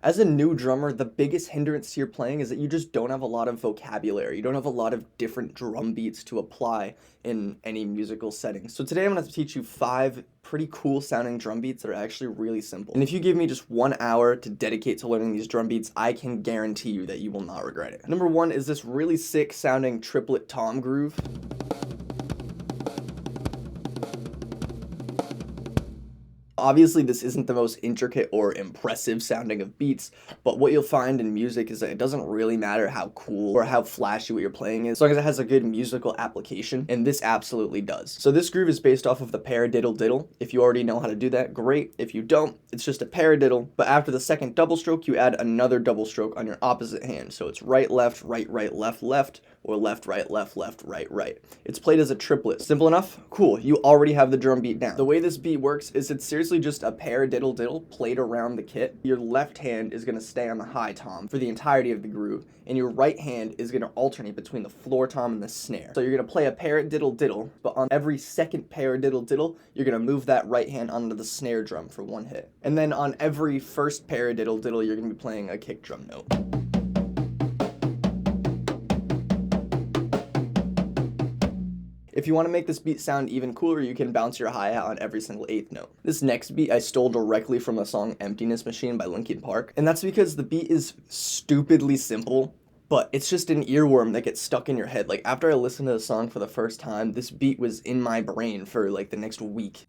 As a new drummer, the biggest hindrance to your playing is that you just don't have a lot of vocabulary. You don't have a lot of different drum beats to apply in any musical setting. So today I'm going to teach you 5 pretty cool sounding drum beats that are actually really simple. And if you give me just 1 hour to dedicate to learning these drum beats, I can guarantee you that you will not regret it. Number 1 is this really sick sounding triplet tom groove. Obviously, this isn't the most intricate or impressive sounding of beats, but what you'll find in music is that it doesn't really matter how cool or how flashy what you're playing is, as long as it has a good musical application, and this absolutely does. So this groove is based off of the paradiddle diddle. If you already know how to do that, great. If you don't, it's just a paradiddle, but after the second double stroke, you add another double stroke on your opposite hand. So it's right, left, left, left, or left, right, right, right. It's played as a triplet. Simple enough? Cool, you already have the drum beat down. The way this beat works is it's seriously just a paradiddle diddle played around the kit. Your left hand is gonna stay on the high tom for the entirety of the groove, and your right hand is gonna alternate between the floor tom and the snare. So you're gonna play a paradiddle diddle, but on every second paradiddle diddle, you're gonna move that right hand onto the snare drum for 1 hit. And then on every first paradiddle diddle, you're gonna be playing a kick drum note. If you want to make this beat sound even cooler, you can bounce your hi-hat on every single 8th note. This next beat I stole directly from the song Emptiness Machine by Linkin Park, and that's because the beat is stupidly simple, but it's just an earworm that gets stuck in your head. Like, after I listened to the song for the first time, this beat was in my brain for like the next week.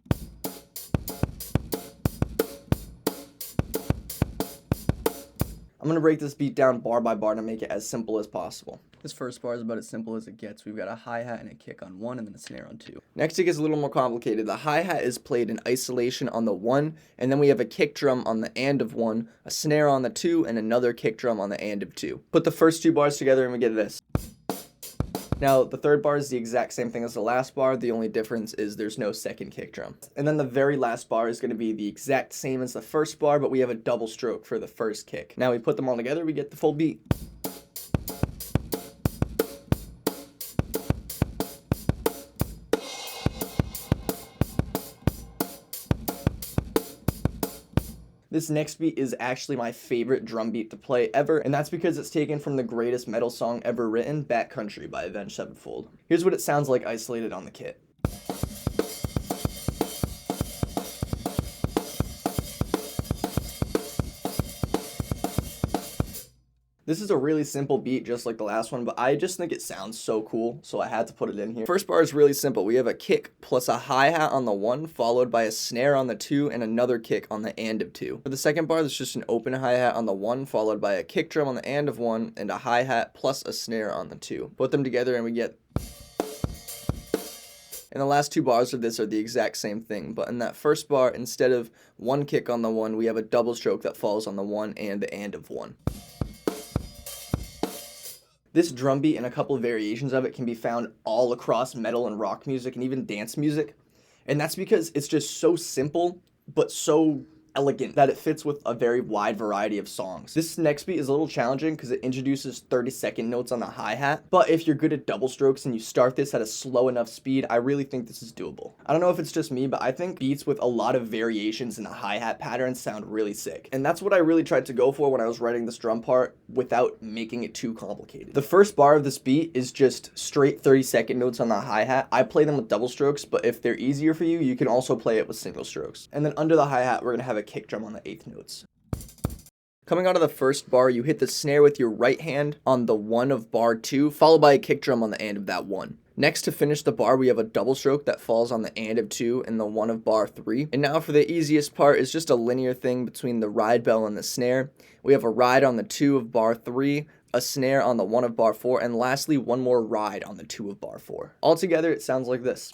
I'm going to break this beat down bar by bar to make it as simple as possible. This first bar is about as simple as it gets. We've got a hi-hat and a kick on 1 and then a snare on 2. Next it gets a little more complicated. The hi-hat is played in isolation on the 1, and then we have a kick drum on the and of 1, a snare on the 2, and another kick drum on the and of 2. Put the first 2 bars together and we get this. Now, the third bar is the exact same thing as the last bar. The only difference is there's no second kick drum. And then the very last bar is going to be the exact same as the first bar, but we have a double stroke for the first kick. Now we put them all together, we get the full beat. This next beat is actually my favorite drum beat to play ever, and that's because it's taken from the greatest metal song ever written, Backcountry by Avenged Sevenfold. Here's what it sounds like isolated on the kit. This is a really simple beat, just like the last one, but I just think it sounds so cool, so I had to put it in here. First bar is really simple. We have a kick plus a hi-hat on the 1, followed by a snare on the 2, and another kick on the and of 2. For the second bar, there's just an open hi-hat on the 1, followed by a kick drum on the and of 1, and a hi-hat plus a snare on the 2. Put them together and we get... And the last 2 bars of this are the exact same thing, but in that first bar, instead of 1 kick on the 1, we have a double stroke that falls on the 1 and the and of 1. This drum beat and a couple of variations of it can be found all across metal and rock music and even dance music. And that's because it's just so simple, but so elegant that it fits with a very wide variety of songs. This next beat is a little challenging because it introduces 30-second notes on the hi-hat, but if you're good at double strokes and you start this at a slow enough speed, I really think this is doable. I don't know if it's just me, but I think beats with a lot of variations in the hi-hat pattern sound really sick. And that's what I really tried to go for when I was writing this drum part without making it too complicated. The first bar of this beat is just straight 30-second notes on the hi-hat. I play them with double strokes, but if they're easier for you, you can also play it with single strokes. And then under the hi-hat, we're gonna have a kick drum on the 8th notes. Coming out of the first bar, you hit the snare with your right hand on the 1 of bar 2, followed by a kick drum on the and of that 1. Next, to finish the bar, we have a double stroke that falls on the and of 2 and the 1 of bar 3. And now for the easiest part is just a linear thing between the ride bell and the snare. We have a ride on the 2 of bar 3, a snare on the 1 of bar 4, and lastly, one more ride on the 2 of bar 4. Altogether, it sounds like this.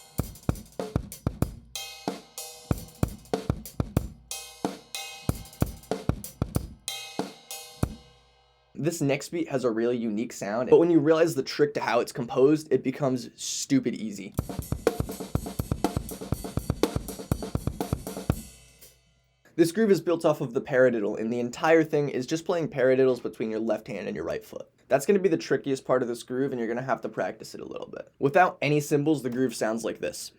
This next beat has a really unique sound, but when you realize the trick to how it's composed, it becomes stupid easy. This groove is built off of the paradiddle, and the entire thing is just playing paradiddles between your left hand and your right foot. That's going to be the trickiest part of this groove, and you're going to have to practice it a little bit. Without any cymbals, the groove sounds like this.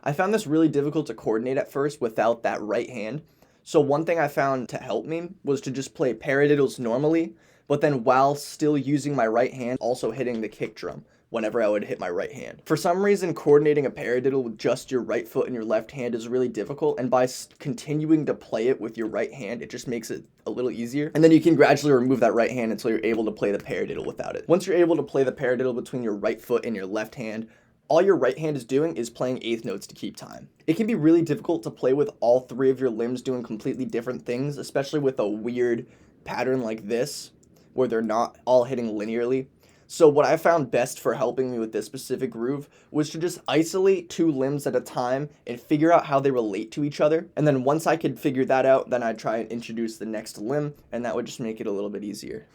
I found this really difficult to coordinate at first without that right hand. So one thing I found to help me was to just play paradiddles normally, but then while still using my right hand, also hitting the kick drum whenever I would hit my right hand. For some reason, coordinating a paradiddle with just your right foot and your left hand is really difficult, and by continuing to play it with your right hand, it just makes it a little easier. And then you can gradually remove that right hand until you're able to play the paradiddle without it. Once you're able to play the paradiddle between your right foot and your left hand, all your right hand is doing is playing eighth notes to keep time. It can be really difficult to play with all three of your limbs doing completely different things, especially with a weird pattern like this, where they're not all hitting linearly. So what I found best for helping me with this specific groove was to just isolate two limbs at a time and figure out how they relate to each other. And then once I could figure that out, then I'd try and introduce the next limb, and that would just make it a little bit easier.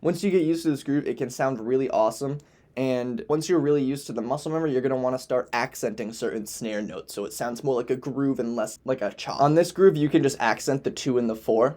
Once you get used to this groove, it can sound really awesome. And once you're really used to the muscle memory, you're going to want to start accenting certain snare notes so it sounds more like a groove and less like a chop. On this groove, you can just accent the 2 and the 4.